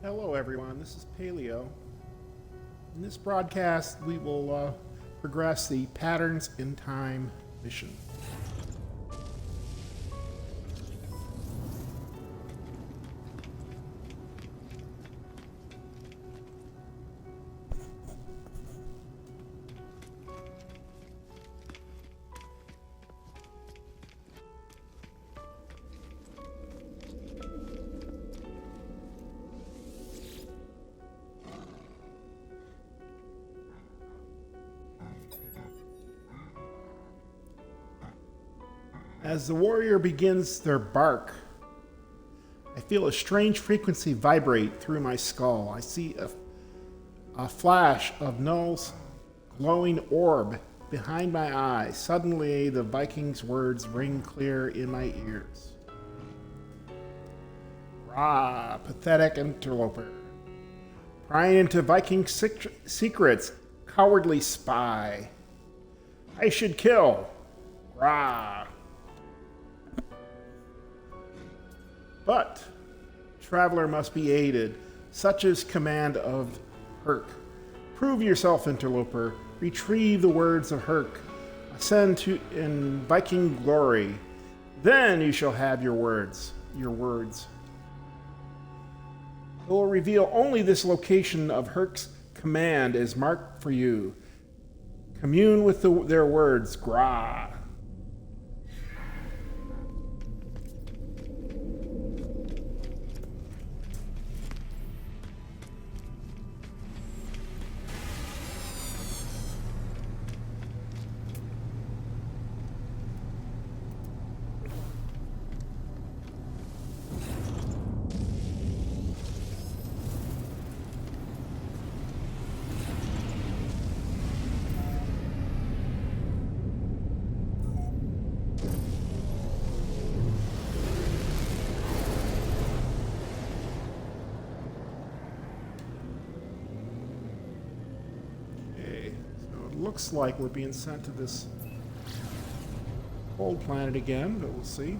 Hello, everyone. This is Paleo. In this broadcast, we will progress the Patterns in Time mission. As the warrior begins their bark, I feel a strange frequency vibrate through my skull. I see a flash of Null's glowing orb behind my eye. Suddenly, the Viking's words ring clear in my ears. Rah, pathetic interloper. Prying into Viking secrets, cowardly spy. I should kill. Rah. But traveler must be aided. Such is command of Herc. Prove yourself, interloper. Retrieve the words of Herc. Ascend to in Viking glory. Then you shall have your words. It will reveal only this location of Herc's command is marked for you. Commune with their words. Gra. Looks like we're being sent to this cold planet again, but we'll see.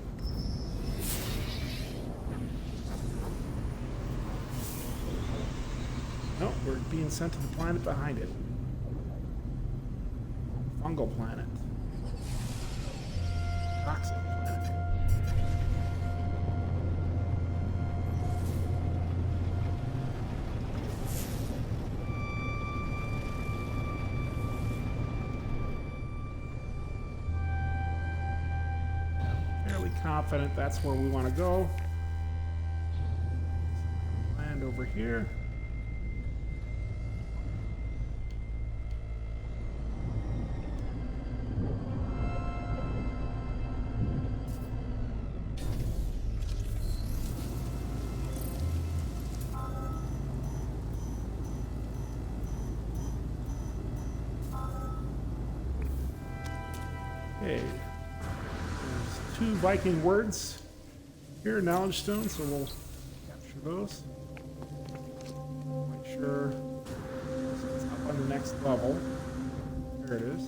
No, we're being sent to the planet behind it. Fungal planet. Toxic planet. Confident that's where we want to go. Land over here. Okay. Two Vy'keen words here, knowledge stone, so we'll capture those. Make sure it's up on the next level. There it is.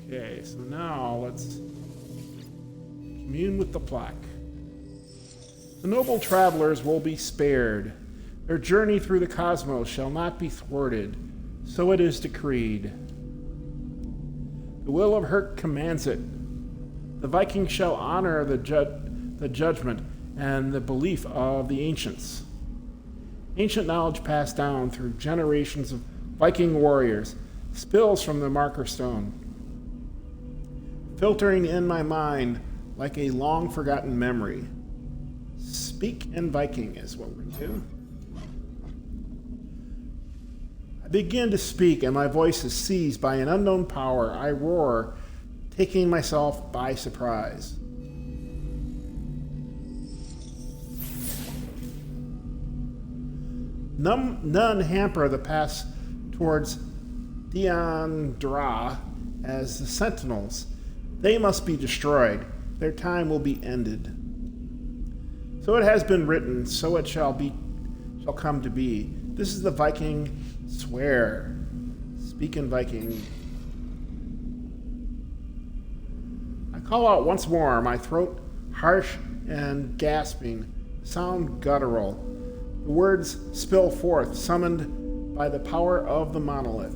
Okay, so now let's commune with the plaque. The noble travelers will be spared. Their journey through the cosmos shall not be thwarted. So it is decreed. The will of Herc commands it. The Vikings shall honor the judgment and the belief of the ancients. Ancient knowledge passed down through generations of Viking warriors spills from the marker stone, filtering in my mind like a long-forgotten memory. Speak in Vy'keen is what we do. Begin to speak, and my voice is seized by an unknown power. I roar, taking myself by surprise. None hamper the path towards Diandra as the sentinels. They must be destroyed. Their time will be ended. So it has been written, so it shall come to be. This is the Vy'keen swear. Speak in Vy'keen. call out once more, my throat harsh and gasping, sound guttural. The words spill forth, summoned by the power of the monolith.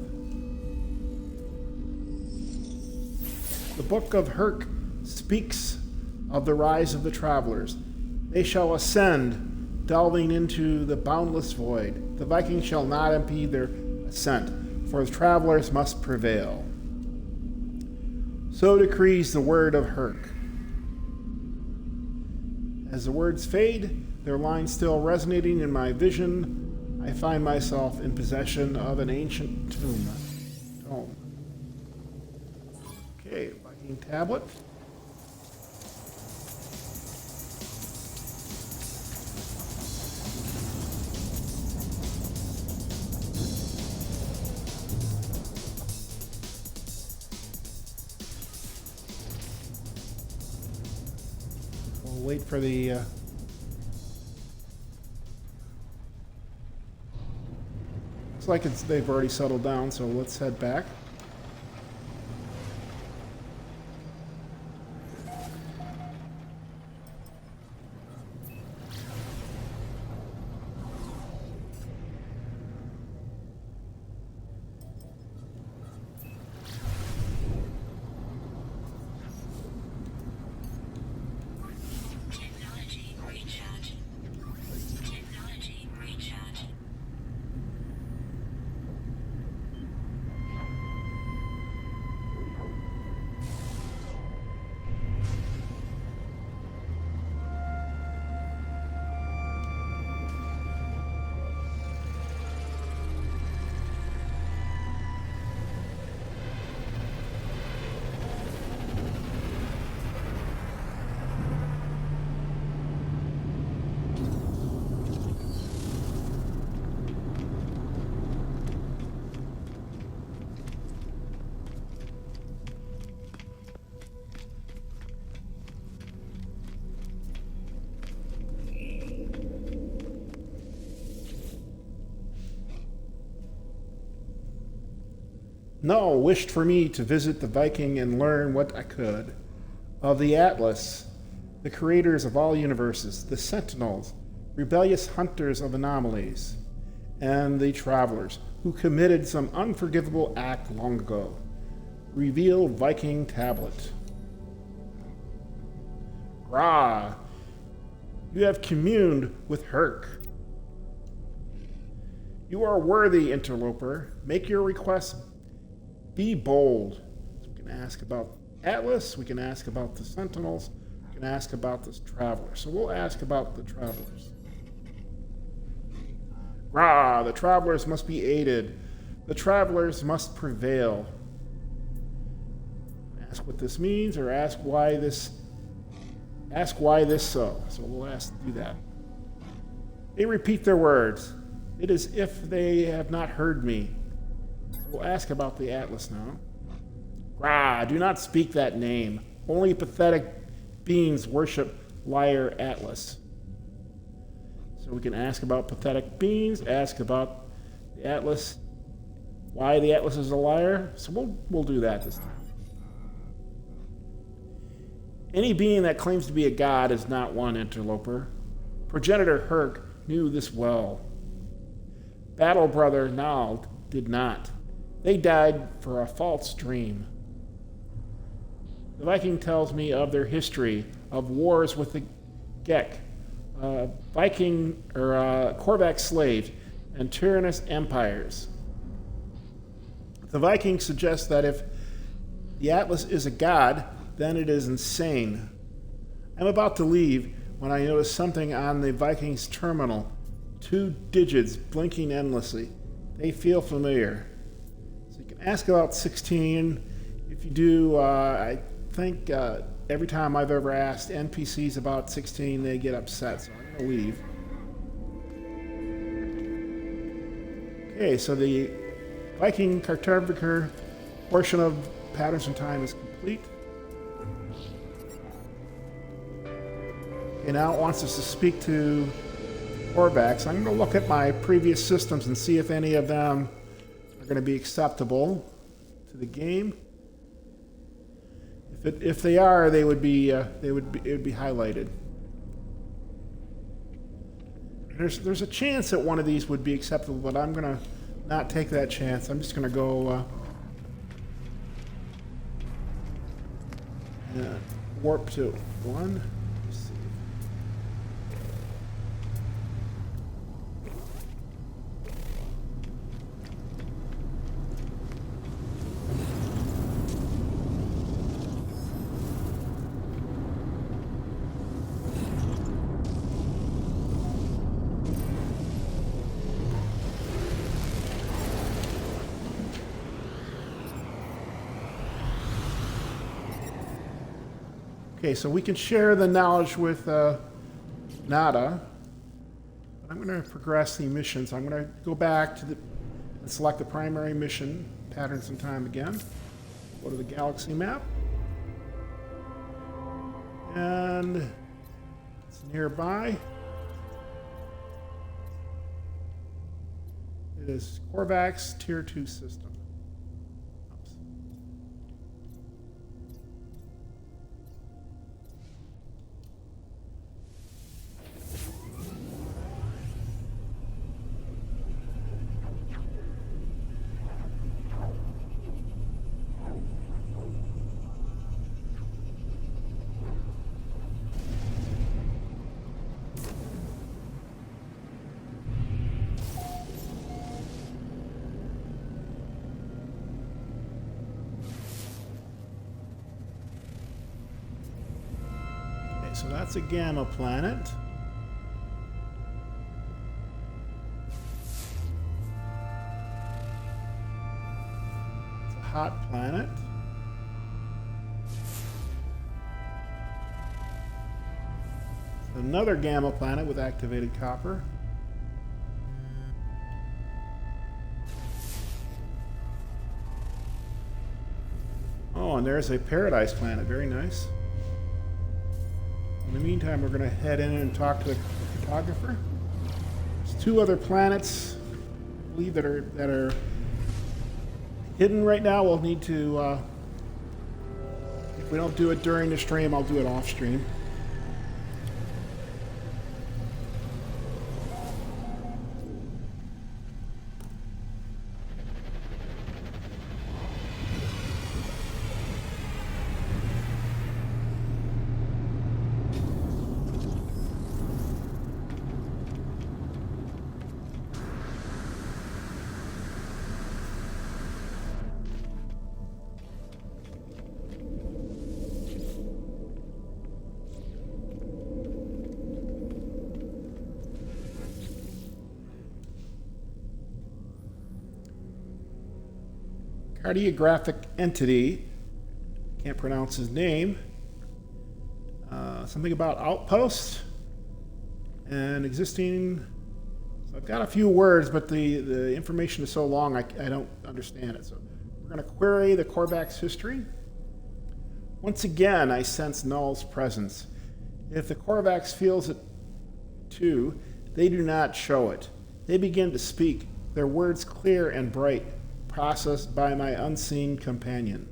The Book of Herc speaks of the rise of the travelers. They shall ascend, delving into the boundless void. The Vy'keen shall not impede their ascent, for the travelers must prevail. So decrees the word of Herc. As the words fade, their lines still resonating in my vision, I find myself in possession of an ancient tome. Okay, Vy'keen tablet. We'll wait for the looks like they've already settled down, so let's head back. Null wished for me to visit the Vy'keen and learn what I could of the Atlas, the creators of all universes, the Sentinels, rebellious hunters of anomalies, and the Travelers, who committed some unforgivable act long ago. Reveal Vy'keen tablet. Ra, you have communed with Herc. You are worthy, interloper. Make your request. Be bold. So we can ask about Atlas, we can ask about the Sentinels, we can ask about the Travelers. So we'll ask about the Travelers. Rah, the Travelers must be aided. The Travelers must prevail. Ask what this means, or ask why this so. So we'll do that. They repeat their words. It is if they have not heard me. We'll ask about the Atlas now. Rah, do not speak that name. Only pathetic beings worship liar Atlas. So we can ask about pathetic beings, ask about the Atlas, why the Atlas is a liar. So we'll do that this time. Any being that claims to be a god is not one, interloper. Progenitor Herc knew this well. Battle brother Nald did not. They died for a false dream. The Vy'keen tells me of their history, of wars with the Gek, Vy'keen or Korvax slaves, and tyrannous empires. The Vy'keen suggests that if the Atlas is a god, then it is insane. I'm about to leave when I notice something on the Vy'keen's terminal. 2 digits blinking endlessly. They feel familiar. So you can ask about 16. If you do, I think every time I've ever asked NPCs about 16, they get upset, so I'm going to leave. Okay, so the Gek Cartographer portion of Patterns in Time is complete. Okay, now it wants us to speak to Korvax. I'm going to look at my previous systems and see if any of them are going to be acceptable to the game. If they are, it would be highlighted. There's a chance that one of these would be acceptable, but I'm gonna not take that chance. I'm just gonna go warp to 1. Let's see. Okay, so we can share the knowledge with Nada. But I'm going to progress the missions. I'm going to go back to and select the primary mission, patterns and time again. Go to the galaxy map. And it's nearby. It is Korvax Tier 2 system. So that's a gamma planet. It's a hot planet. It's another gamma planet with activated copper. Oh, and there's a paradise planet. Very nice. In the meantime, we're going to head in and talk to the cartographer. There's 2 other planets, I believe, that are hidden right now. We'll need to, if we don't do it during the stream, I'll do it off stream. Cartographic entity, can't pronounce his name, something about outpost and existing. So I've got a few words, but the information is so long I don't understand it. So we're going to query the Korvax history. Once again, I sense Null's presence. If the Korvax feels it too, they do not show it. They begin to speak, their words clear and bright, processed by my unseen companion.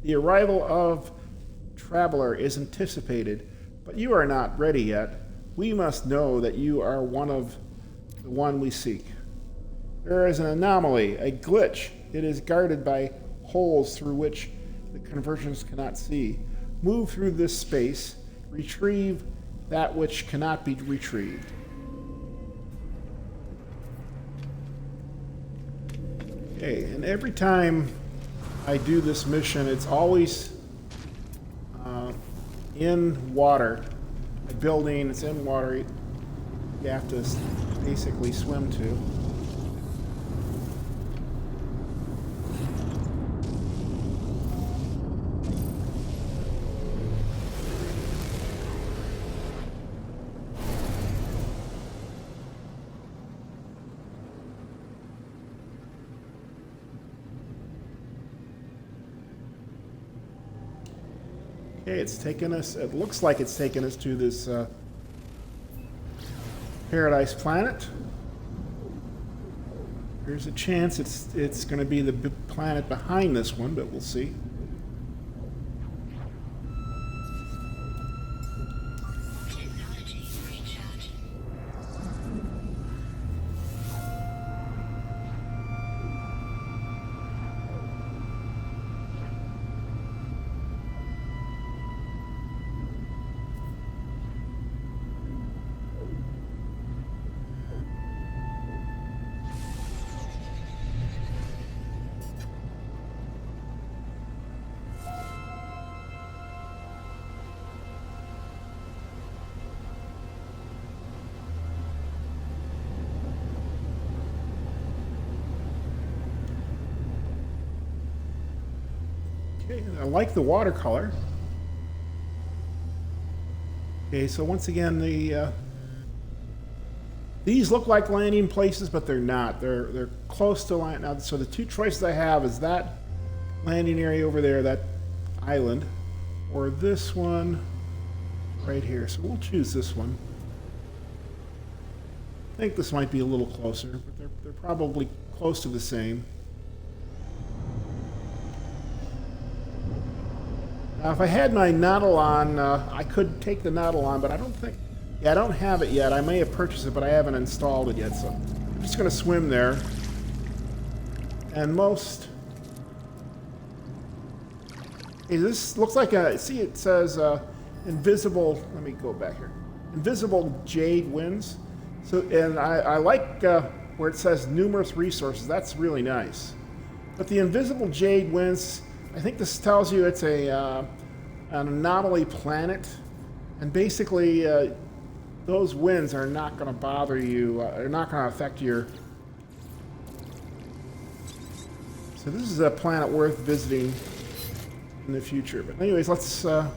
The arrival of Traveler is anticipated, but you are not ready yet. We must know that you are one of the one we seek. There is an anomaly, a glitch. It is guarded by holes through which the convergence cannot see. Move through this space, retrieve that which cannot be retrieved. Okay, and every time I do this mission, it's always in water. A building, it's in water. You have to basically swim to. Okay, it's taken us, it looks like it's taken us to this paradise planet. There's a chance it's going to be the planet behind this one, but we'll see. Okay, I like the watercolor. Okay, so once again, these look like landing places, but they're not. They're close to land now. So the two choices I have is that landing area over there, that island, or this one right here. So we'll choose this one. I think this might be a little closer, but they're probably close to the same. Now, if I had my Nautilon, I could take the Nautilon, but I don't think... Yeah, I don't have it yet. I may have purchased it, but I haven't installed it yet, so I'm just going to swim there. And most... Hey, this looks like a... See, it says invisible... Let me go back here. Invisible jade winds. So, and I like where it says numerous resources. That's really nice. But the invisible jade winds... I think this tells you it's an anomaly planet, and basically those winds are not going to bother you. They're not going to affect your... So this is a planet worth visiting in the future. But anyways, let's go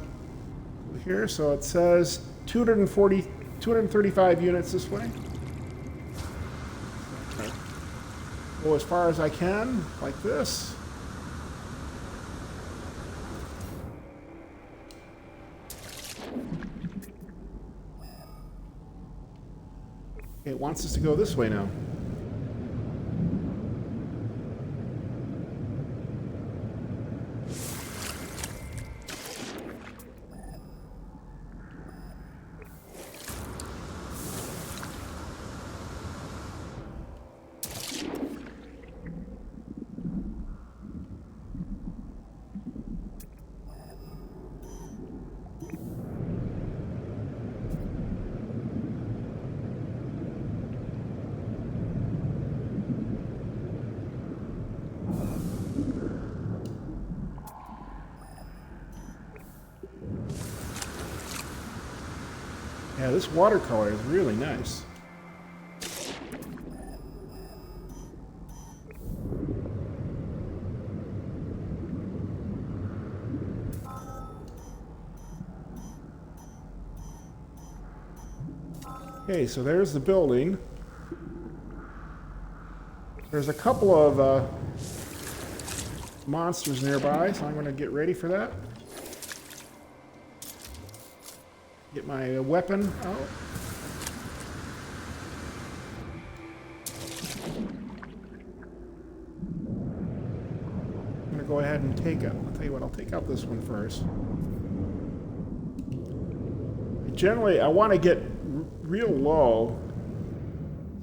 here. So it says 235 units this way. Okay. Go as far as I can, like this. It wants us to go this way now. Yeah, this watercolor is really nice. Okay, so there's the building. There's a couple of monsters nearby, so I'm going to get ready for that. Get my weapon out. I'm going to go ahead and take it. I'll tell you what, I'll take out this one first. Generally, I want to get real low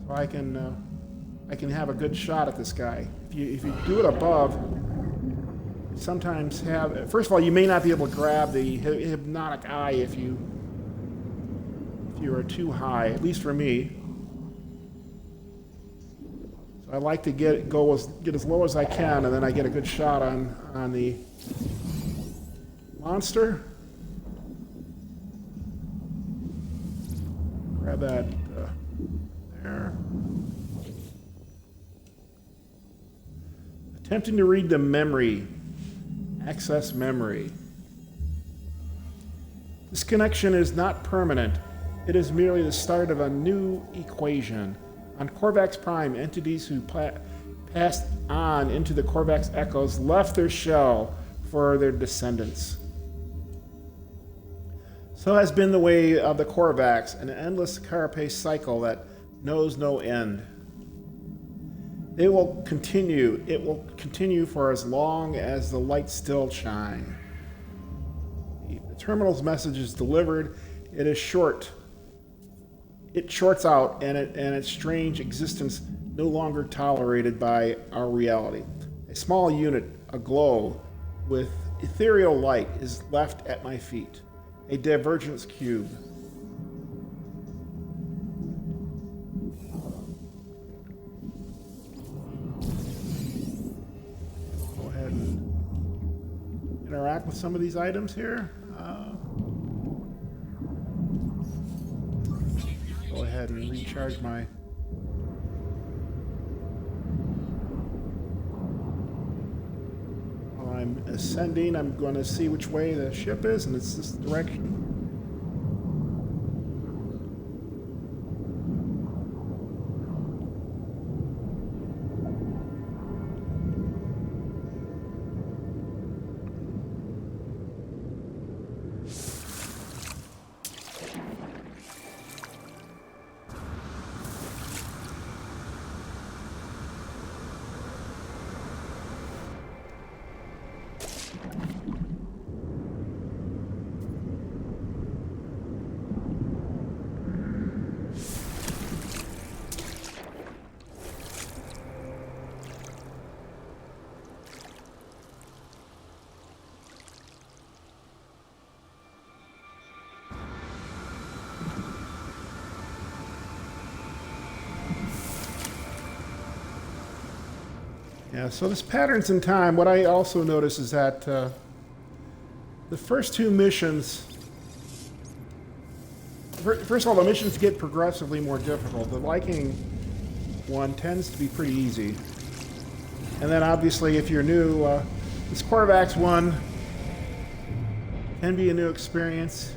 so I can have a good shot at this guy. If you do it above, you sometimes have... First of all, you may not be able to grab the hypnotic eye if you are too high, at least for me. So I like to get as low as I can, and then I get a good shot on the monster. Grab that there. Attempting to read the memory. Access memory. This connection is not permanent. It is merely the start of a new equation. On Korvax Prime, entities who passed on into the Korvax echoes left their shell for their descendants. So has been the way of the Korvax, an endless carapace cycle that knows no end. They will continue. It will continue for as long as the lights still shine. The terminal's message is delivered. It is short. It shorts out, and its strange existence no longer tolerated by our reality. A small unit, aglow with ethereal light, is left at my feet. A divergence cube. Go ahead and interact with some of these items here. Go ahead and recharge my... While I'm ascending, I'm going to see which way the ship is, and it's this direction. Yeah, so this patterns in time, what I also notice is that the first two missions, first of all, the missions get progressively more difficult. The Vy'keen one tends to be pretty easy. And then obviously if you're new, this Korvax one can be a new experience.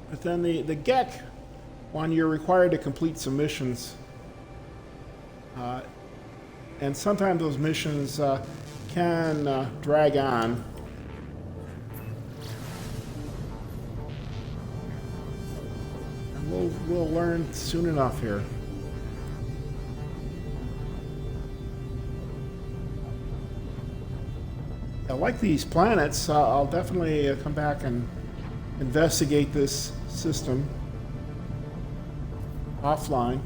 But then the Gek one, you're required to complete some missions. And sometimes those missions can drag on. And we'll learn soon enough here. I like these planets. I'll definitely come back and investigate this system offline.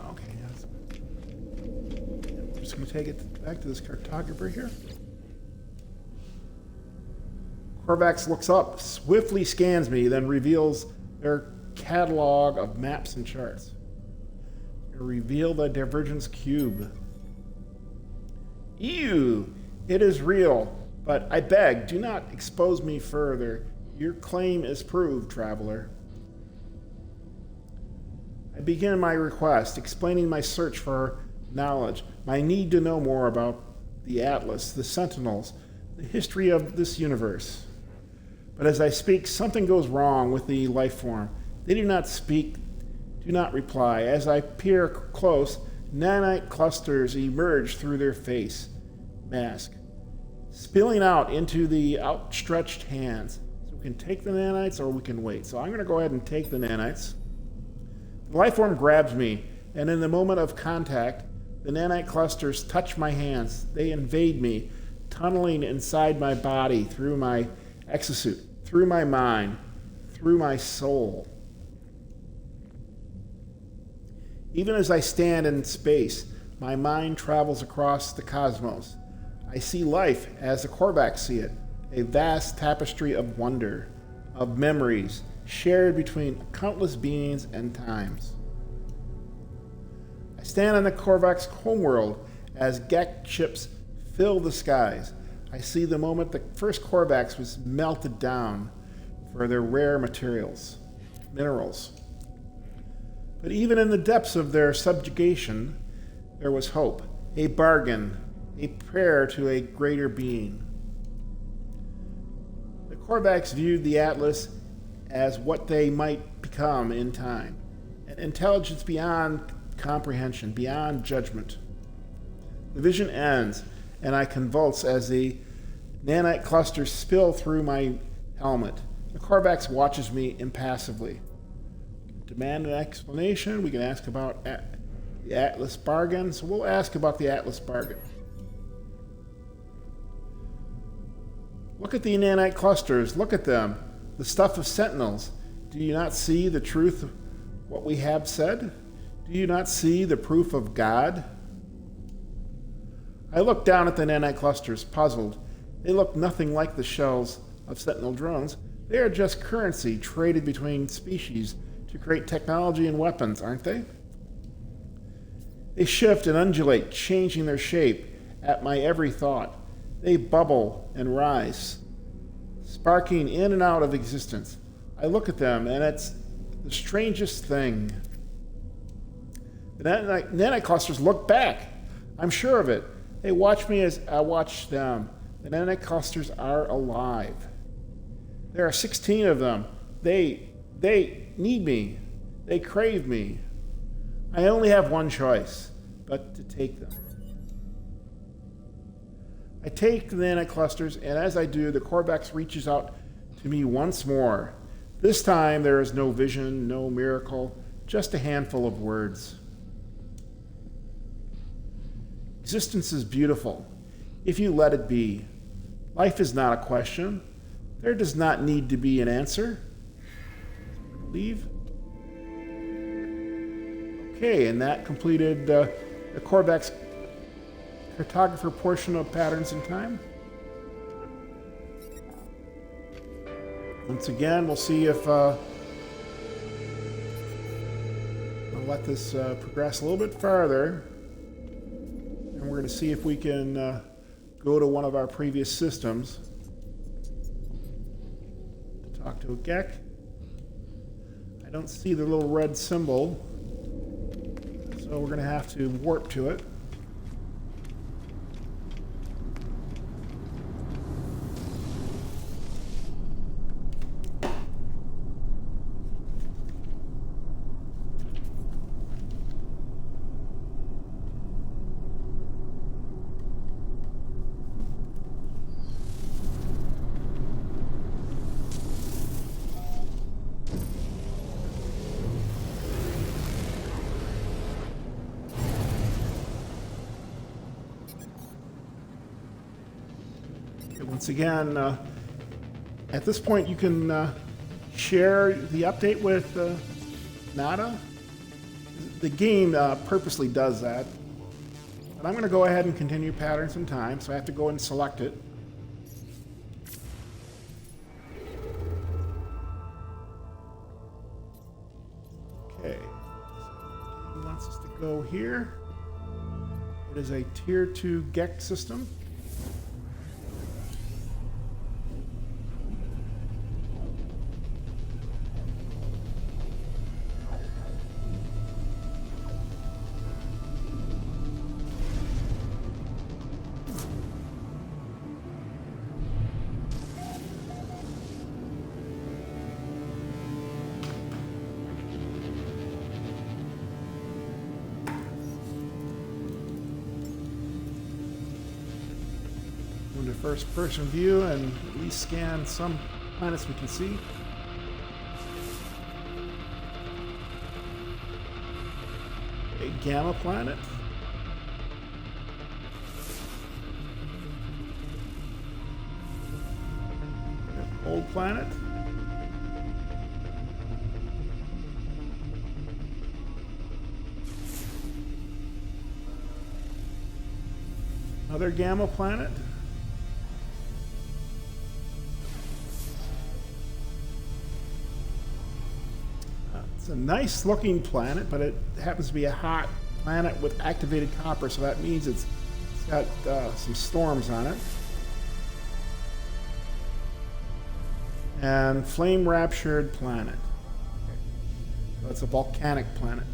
Okay. I'm just going to take it back to this cartographer here. Korvax looks up, swiftly scans me, then reveals their catalog of maps and charts. They reveal the divergence cube. Ew! It is real, but I beg, do not expose me further. Your claim is proved, traveler. I begin my request, explaining my search for knowledge, my need to know more about the Atlas, the Sentinels, the history of this universe. But as I speak, something goes wrong with the life form. They do not speak, do not reply. As I peer close, nanite clusters emerge through their face mask, spilling out into the outstretched hands. So we can take the nanites or we can wait. So I'm going to go ahead and take the nanites. The life form grabs me, and in the moment of contact, the nanite clusters touch my hands. They invade me, tunneling inside my body, through my exosuit, through my mind, through my soul. Even as I stand in space, my mind travels across the cosmos. I see life as the Korvax see it, a vast tapestry of wonder, of memories shared between countless beings and times. I stand on the Korvax homeworld as Gek ships fill the skies. I see the moment the first Korvax was melted down for their rare minerals. But even in the depths of their subjugation, there was hope, a bargain, a prayer to a greater being. The Korvax viewed the Atlas as what they might become in time, an intelligence beyond comprehension, beyond judgment. The vision ends, and I convulse as the nanite clusters spill through my helmet. The Korvax watches me impassively. Demand an explanation. We can ask about the Atlas bargain, so we'll ask about the Atlas bargain. Look at the nanite clusters. Look at them. The stuff of sentinels. Do you not see the truth of what we have said? Do you not see the proof of God? I look down at the nanite clusters, puzzled. They look nothing like the shells of sentinel drones. They are just currency traded between species to create technology and weapons, aren't they? They shift and undulate, changing their shape at my every thought. They bubble and rise, sparking in and out of existence. I look at them, and it's the strangest thing. The nanite clusters look back. I'm sure of it. They watch me as I watch them. The nanite clusters are alive. There are 16 of them. They need me. They crave me. I only have one choice, but to take them. I take the nanite clusters, and as I do, the Korvax reaches out to me once more. This time there is no vision, no miracle, just a handful of words. Existence is beautiful, if you let it be. Life is not a question. There does not need to be an answer. Leave. Okay, and that completed the Korvax Cartographer portion of Patterns in Time. Once again, we'll see if I'll let this progress a little bit farther. And we're going to see if we can go to one of our previous systems to talk to a Gek. I don't see the little red symbol, so we're going to have to warp to it. Once again, at this point you can share the update with Nada. The game purposely does that. But I'm going to go ahead and continue Patterns in Time, so I have to go ahead and select it. Okay, so it wants us to go here. It is a Tier 2 Gek system. Into first person view and at least scan some planets we can see. A gamma planet. An old planet. Another gamma planet. It's a nice looking planet, but it happens to be a hot planet with activated copper, so that means it's got some storms on it. And flame raptured planet. Okay. So it's a volcanic planet.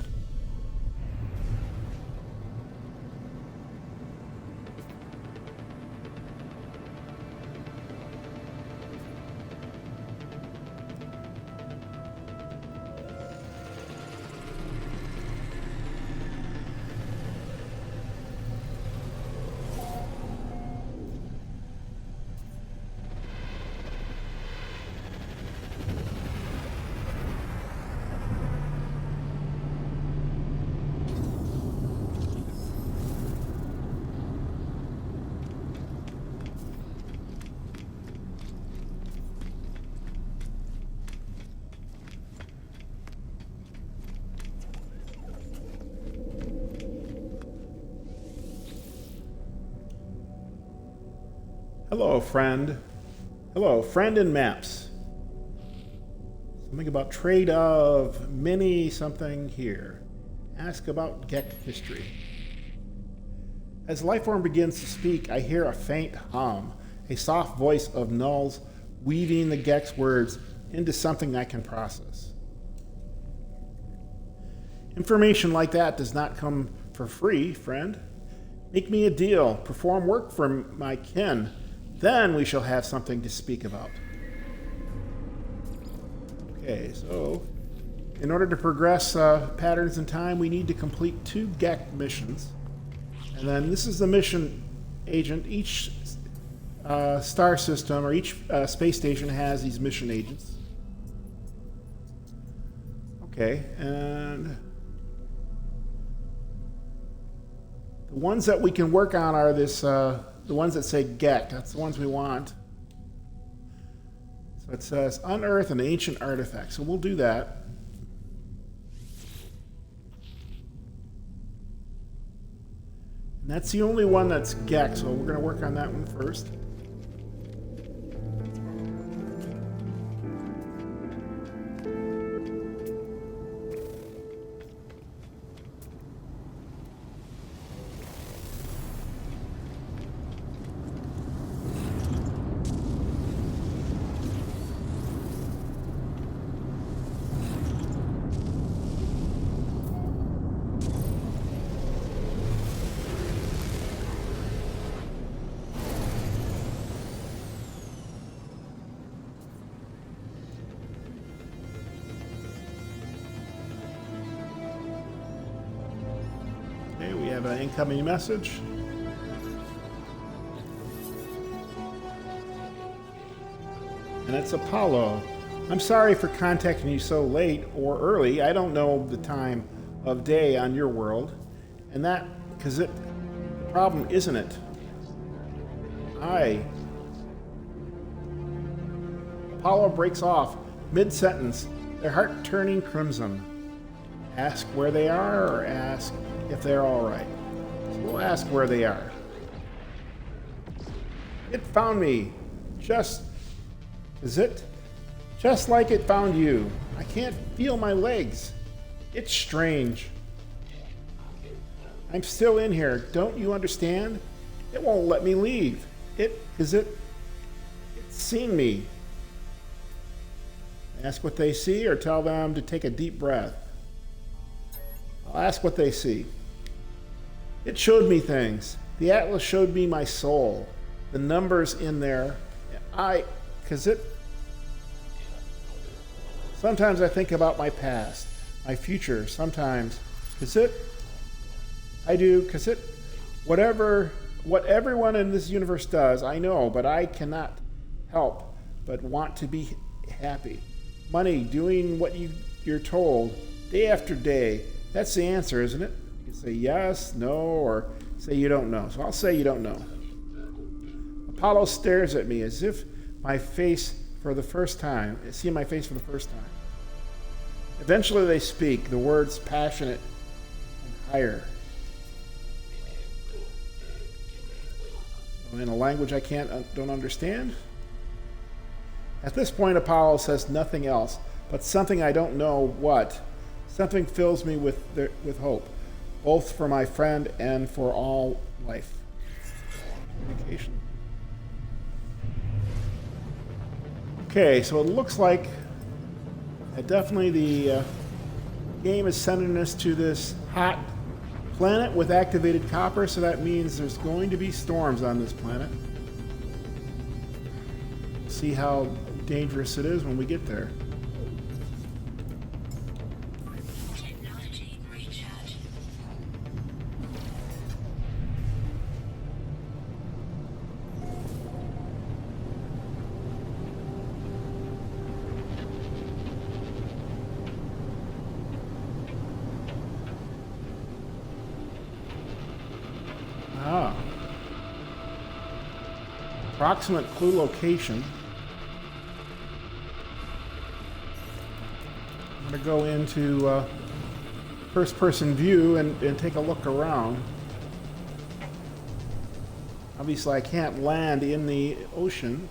Hello, friend. Hello, friend in maps. Something about trade of mini something here. Ask about Gek history. As Lifeform begins to speak, I hear a faint hum, a soft voice of Null's weaving the Gek's words into something I can process. Information like that does not come for free, friend. Make me a deal, perform work for my kin. Then we shall have something to speak about. Okay, so in order to progress patterns in time, we need to complete 2 Gek missions. And then this is the mission agent. Each star system or each space station has these mission agents. Okay, and the ones that we can work on are the ones that say Gek. That's the ones we want. So it says unearth an ancient artifact. So we'll do that. And that's the only one that's Gek, so we're going to work on that one first. We have an incoming message. And it's Apollo. I'm sorry for contacting you so late or early. I don't know the time of day on your world. And that, because the problem, isn't it? Apollo breaks off mid-sentence, their heart turning crimson. Ask where they are or ask if they're all right. So we'll ask where they are. It found me. Just like it found you. I can't feel my legs. It's strange. I'm still in here. Don't you understand? It won't let me leave. It's seen me. Ask what they see or tell them to take a deep breath. I'll ask what they see. It showed me things. The atlas showed me my soul. The numbers in there. Sometimes I think about my past, my future. Sometimes, I do. What everyone in this universe does, I know, but I cannot help but want to be happy. Money, doing what you're told, day after day. That's the answer, isn't it? You can say yes, no, or say you don't know. So I'll say you don't know. Apollo stares at me as if my face for the first time. See my face for the first time. Eventually they speak, the words passionate and higher. In a language I don't understand. At this point, Apollo says nothing else, but something I don't know what. Something fills me with hope, both for my friend and for all life. Communication. Okay, so it looks like definitely the game is sending us to this hot planet with activated copper, so that means there's going to be storms on this planet. See how dangerous it is when we get there. Approximate clue location. I'm going to go into first-person view and take a look around. Obviously, I can't land in the ocean.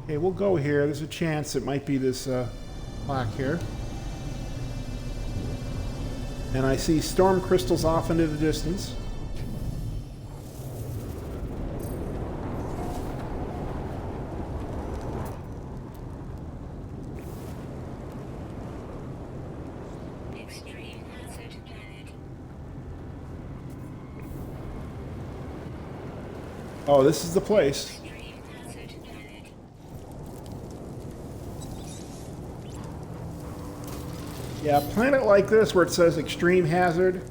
Okay, we'll go here. There's a chance it might be this plaque here. And I see storm crystals off into the distance. Extreme hazard planet. Oh, this is the place. Yeah, a planet like this where it says extreme hazard,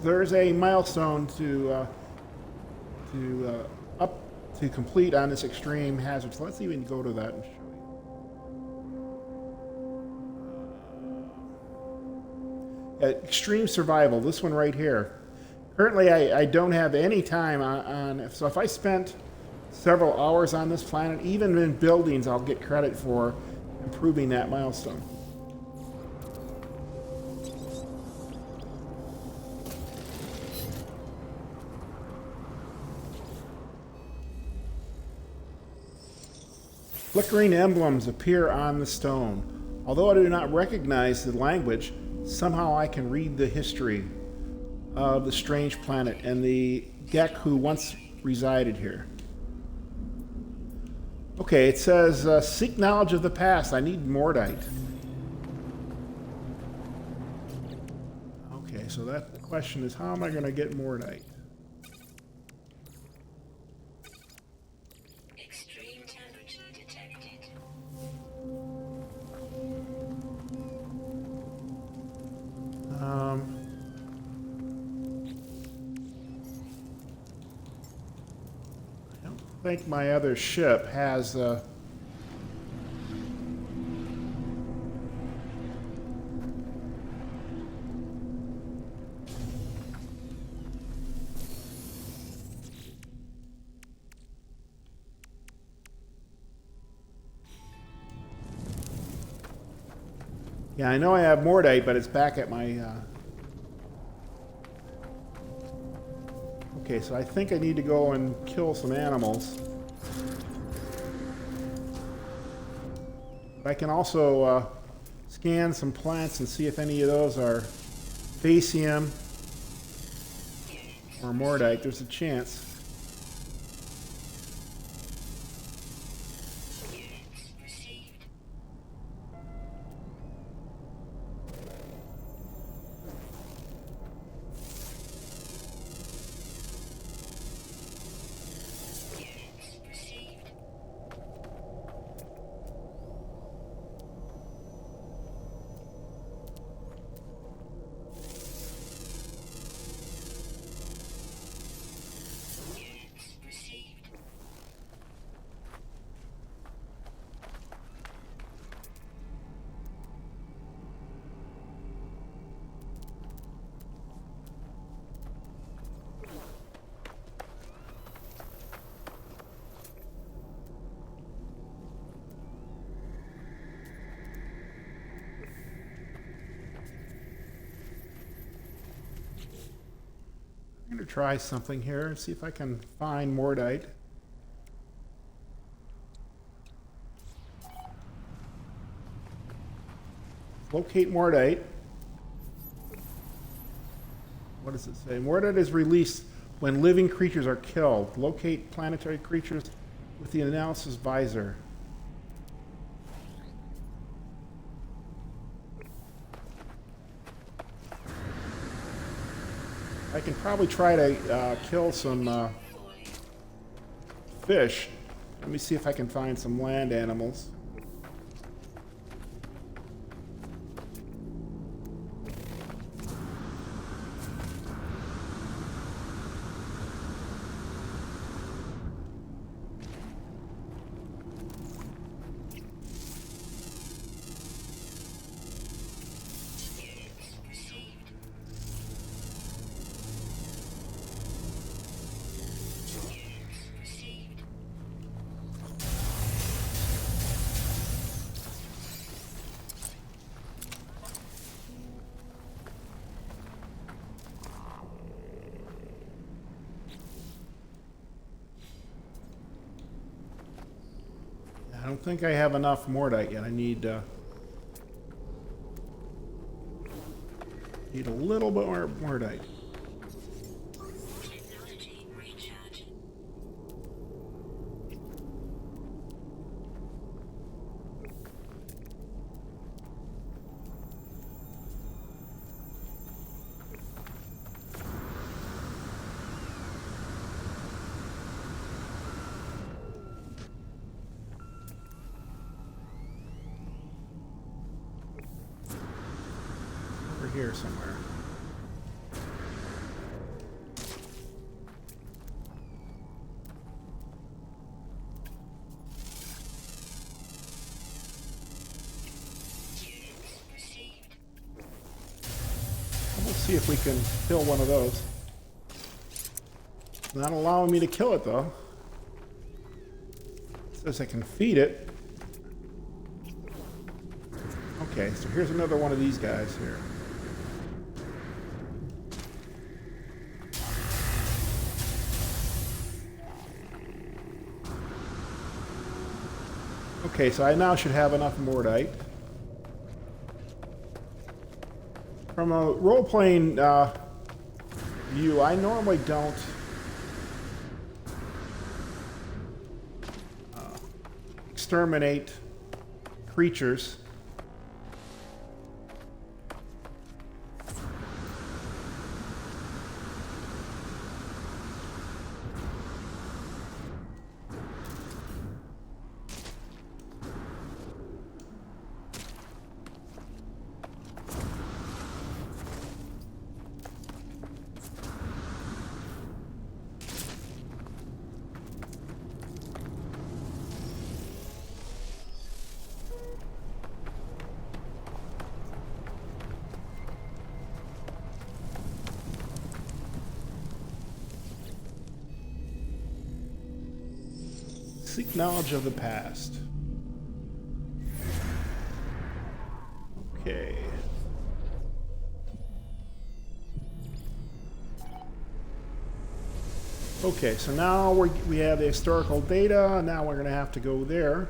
there's a milestone to complete on this extreme hazard. So let's even go to that and show you. Extreme survival, this one right here. Currently, I don't have any time on, so if I spent several hours on this planet, even in buildings, I'll get credit for improving that milestone. Flickering emblems appear on the stone. Although I do not recognize the language, somehow I can read the history of the strange planet and the Gek who once resided here. Okay, it says, seek knowledge of the past. I need Mordite. Okay, so that the question is, how am I going to get Mordite? Extreme temperature detected. I don't think my other ship has yeah, I know I have Mordite, but it's back at my okay, so I think I need to go and kill some animals. But I can also scan some plants and see if any of those are Vy'keen or Mordite. There's a chance. try something here and see if I can find Mordite. Locate Mordite. What does it say? Mordite is released when living creatures are killed. Locate planetary creatures with the analysis visor. I can probably try to kill some fish. Let me see if I can find some land animals. I don't think I have enough Mordite yet. I need a little bit more Mordite. Technology recharge. Over here somewhere. We'll see if we can kill one of those. Not allowing me to kill it though. It says I can feed it. Okay, so here's another one of these guys here. Okay, so I now should have enough Mordite. From a role-playing view, I normally don't exterminate creatures. Seek knowledge of the past. Okay. Okay, so now we have the historical data. Now we're going to have to go there.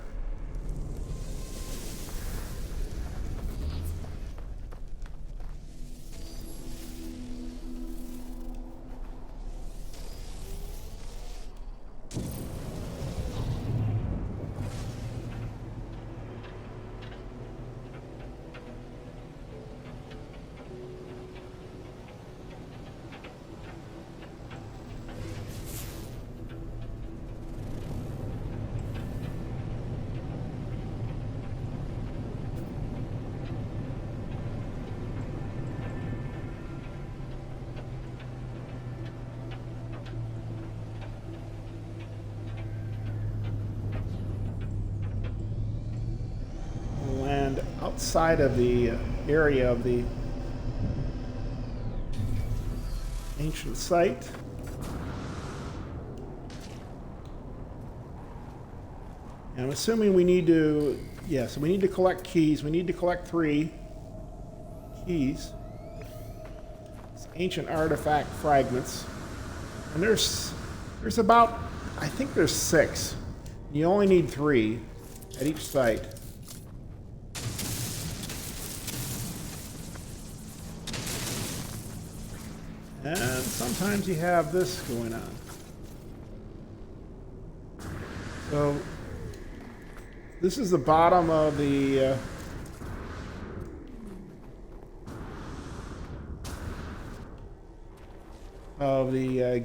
Outside of the area of the ancient site. And I'm assuming we need to, so we need to collect keys. We need to collect 3 keys. It's ancient artifact fragments. And there's about, I think there's 6. You only need 3 at each site. And sometimes you have this going on. So this is the bottom of the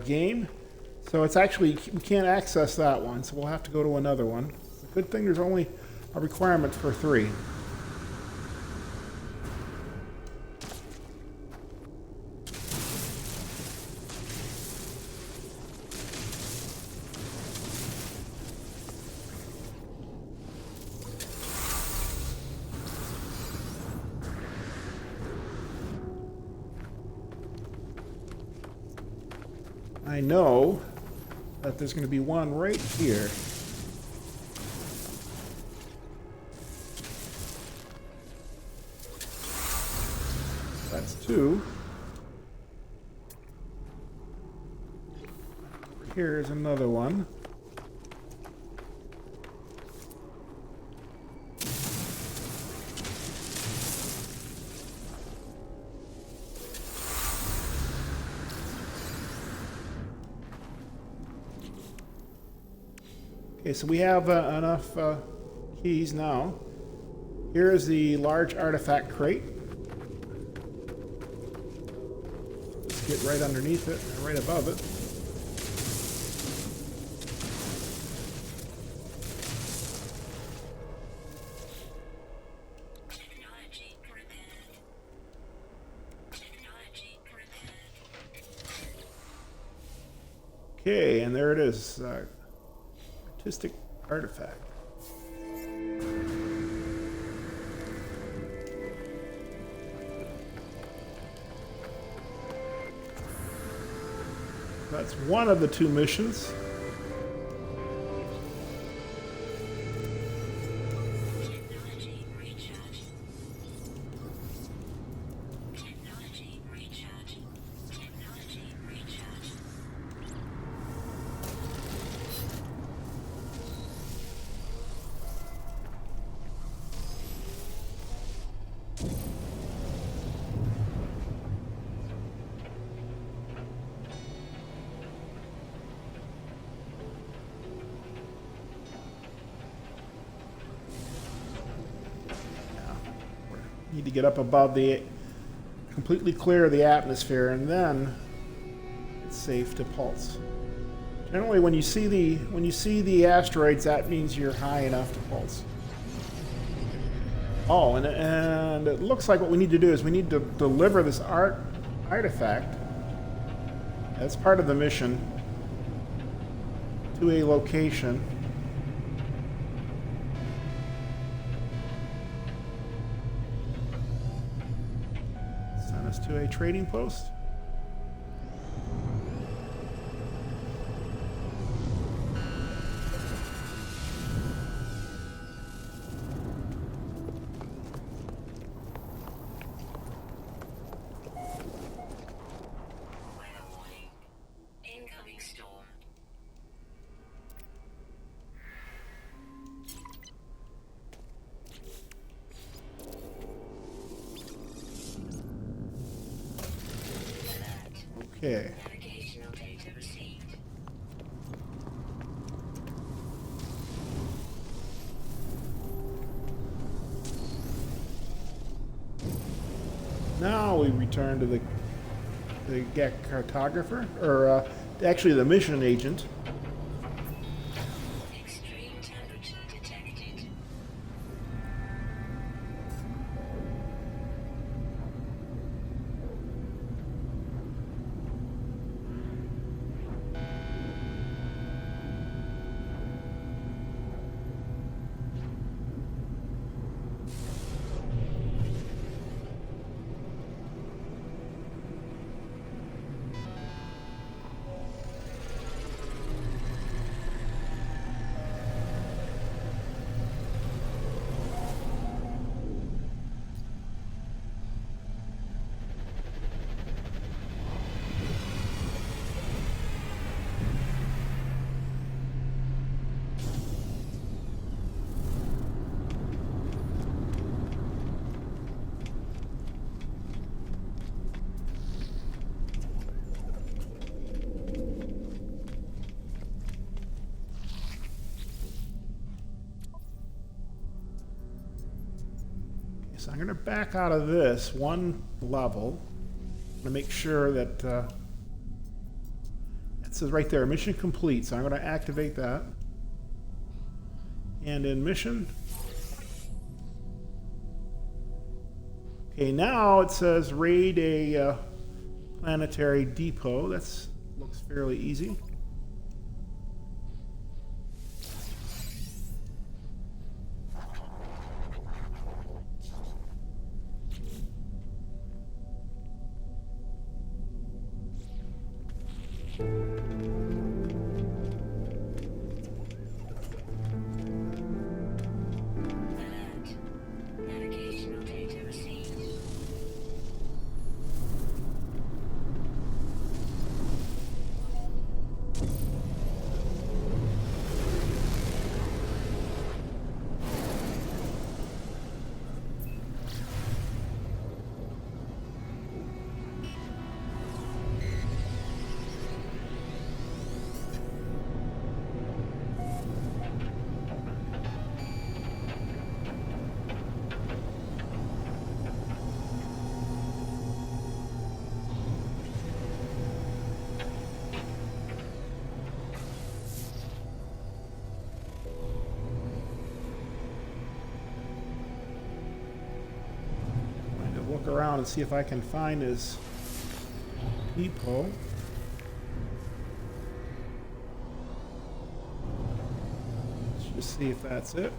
game. So it's actually, we can't access that one, so we'll have to go to another one. It's a good thing there's only a requirement for 3. I know that there's going to be one right here. That's 2. Here's another one. Okay, so we have enough keys now. Here is the large artifact crate. Let's get right underneath it, or right above it. Technology prepared. Technology prepared. Okay, and there it is. Artistic artifact. That's one of the 2 missions. Technology recharge. Technology recharge. Technology recharge. Need to get up above the, completely clear the atmosphere, and then it's safe to pulse. Generally, when you see the asteroids, that means you're high enough to pulse. Oh, and it looks like what we need to do is we need to deliver this artifact. That's part of the mission to a location. Send us to a trading post. Weather warning. Incoming storm. Alert. Okay. Navigational data received. Now we return to the Gek Cartographer, or actually the mission agent. Extreme temperature detected. So I'm going to back out of this one level. I'm going to make sure that it says right there, mission complete. So I'm going to activate that. And in mission. Okay, now it says raid a planetary depot. That looks fairly easy. Alert. Navigational data received. Look around and see if I can find his depot. Let's just see if that's it.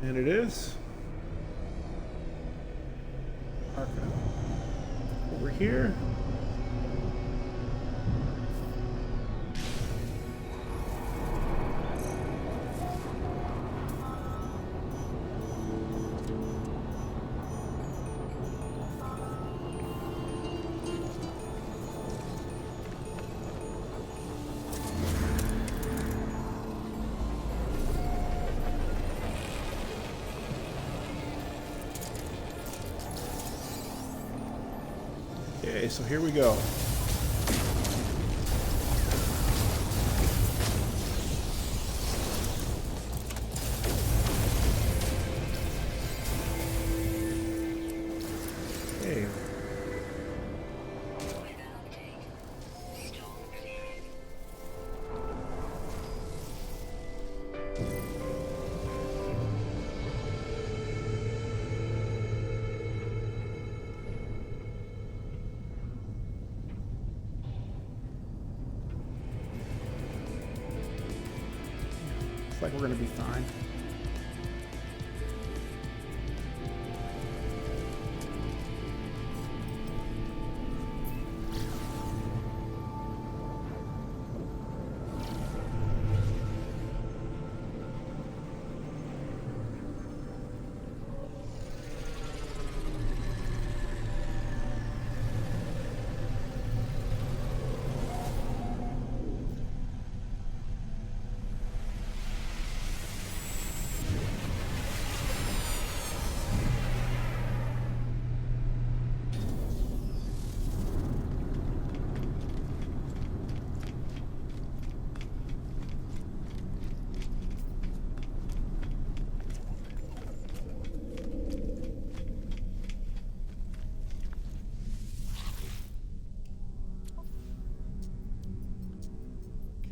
And it is. Mark it over here. Okay, so here we go. Okay. Weather update. Storm clearing. Looks like we're going to be fine.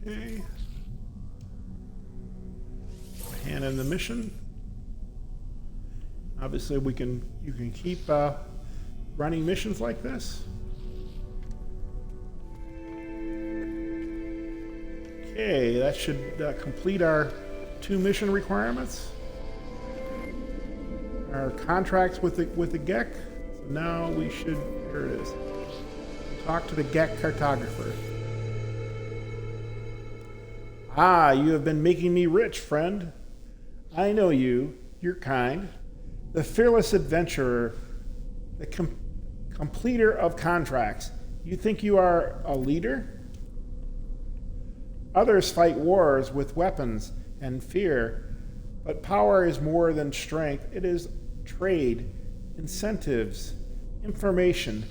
Okay. Hand in the mission. Obviously, you can keep running missions like this. Okay, that should complete our 2 mission requirements. Our contracts with the Gek. So now we should, here it is. Talk to the Gek Cartographer. Ah, you have been making me rich, friend. I know you. You're kind. The fearless adventurer. The completer of contracts. You think you are a leader? Others fight wars with weapons and fear, but power is more than strength. It is trade, incentives, information.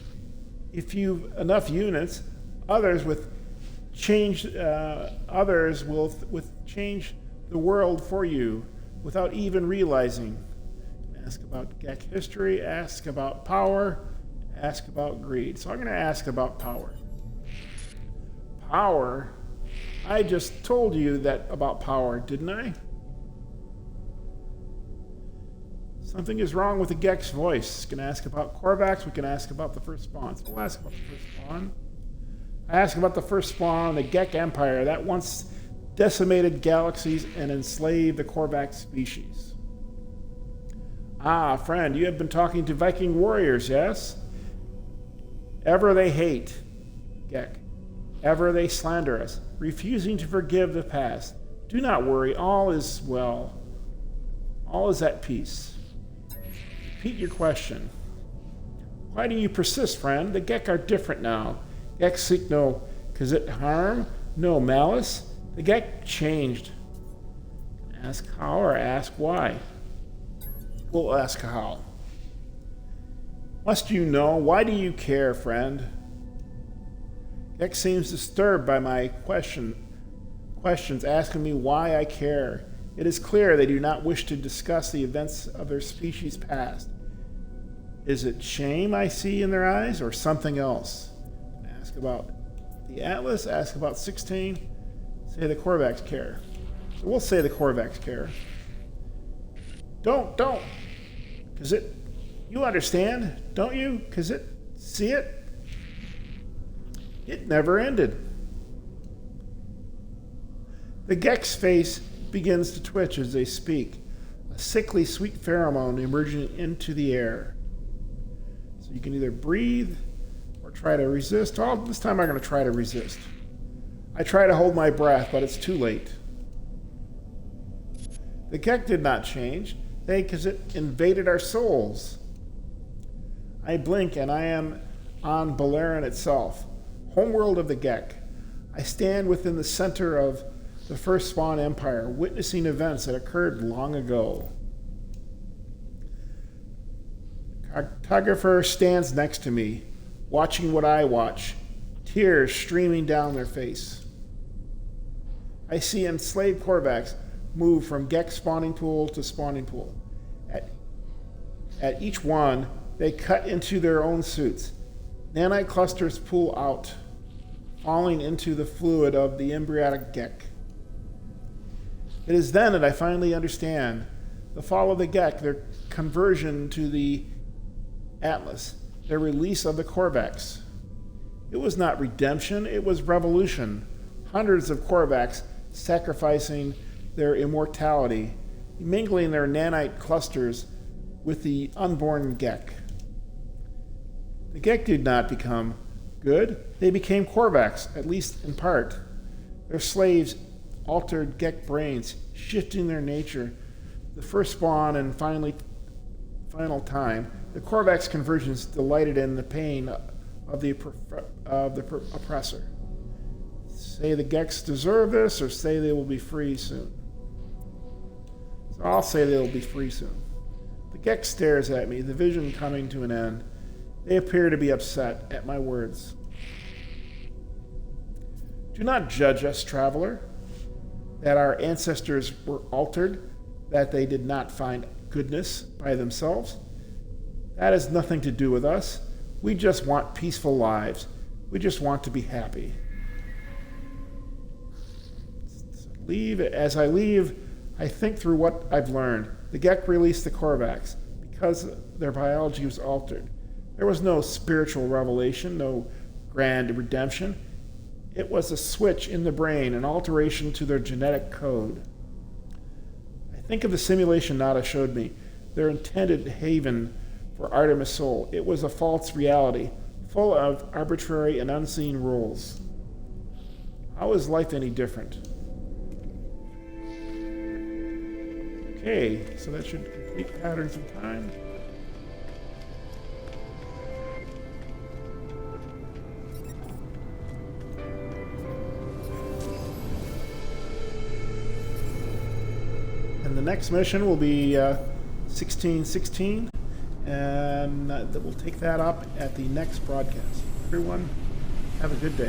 If you've enough units, others will change the world for you. without even realizing. Ask about Gek history, ask about power, ask about greed. So I'm going to ask about power. Power? I just told you that about power, didn't I? Something is wrong with the Gek's voice. We can ask about Korvax, we can ask about the first spawn. So we'll ask about the first spawn. I ask about the first spawn, the Gek Empire, that once decimated galaxies and enslaved the Korvax species. Ah, friend, you have been talking to Vy'keen warriors, yes? Ever they hate Gek. Ever they slander us, refusing to forgive the past. Do not worry, all is well. All is at peace. Repeat your question. Why do you persist, friend? The Gek are different now. Gek seek no Khajiit harm, no malice. The Gek changed. Ask how or ask why? We'll ask how. Must you know? Why do you care, friend? Gek seems disturbed by my questions, asking me why I care. It is clear they do not wish to discuss the events of their species' past. Is it shame I see in their eyes, or something else? Ask about the Atlas, ask about 16, say the Korvax care. So we'll say the Korvax care. Don't. Because you understand, don't you? Because see it? It never ended. The Gek's face begins to twitch as they speak, a sickly sweet pheromone emerging into the air. So you can either breathe or try to resist. Oh, this time I'm going to try to resist. I try to hold my breath, but it's too late. The Gek did not change, because it invaded our souls. I blink and I am on Balearin itself, homeworld of the Gek. I stand within the center of the first spawn empire, witnessing events that occurred long ago. Cartographer stands next to me, watching what I watch, tears streaming down their face. I see enslaved Korvax move from Gek spawning pool to spawning pool. At each one, they cut into their own suits. Nanite clusters pool out, falling into the fluid of the embryonic Gek. It is then that I finally understand the fall of the Gek, their conversion to the Atlas, their release of the Korvax. It was not redemption, it was revolution. Hundreds of Korvax sacrificing their immortality, mingling their nanite clusters with the unborn Gek. The Gek did not become good, they became Korvax, at least in part. Their slaves altered Gek brains, shifting their nature. The first spawn and final time, the Korvax conversions delighted in the pain of the oppressor. Say the Geks deserve this, or say they will be free soon. So I'll say they will be free soon. The Gek stares at me, the vision coming to an end. They appear to be upset at my words. Do not judge us, traveler, that our ancestors were altered, that they did not find goodness by themselves. That has nothing to do with us. We just want peaceful lives. We just want to be happy. As I leave, I think through what I've learned. The Gek released the Korvax because their biology was altered. There was no spiritual revelation, no grand redemption. It was a switch in the brain, an alteration to their genetic code. I think of the simulation Nada showed me, their intended haven for Artemis Sol. It was a false reality, full of arbitrary and unseen rules. How is life any different? Okay, so that should complete patterns in time. And the next mission will be 1616, and we'll take that up at the next broadcast. Everyone, have a good day.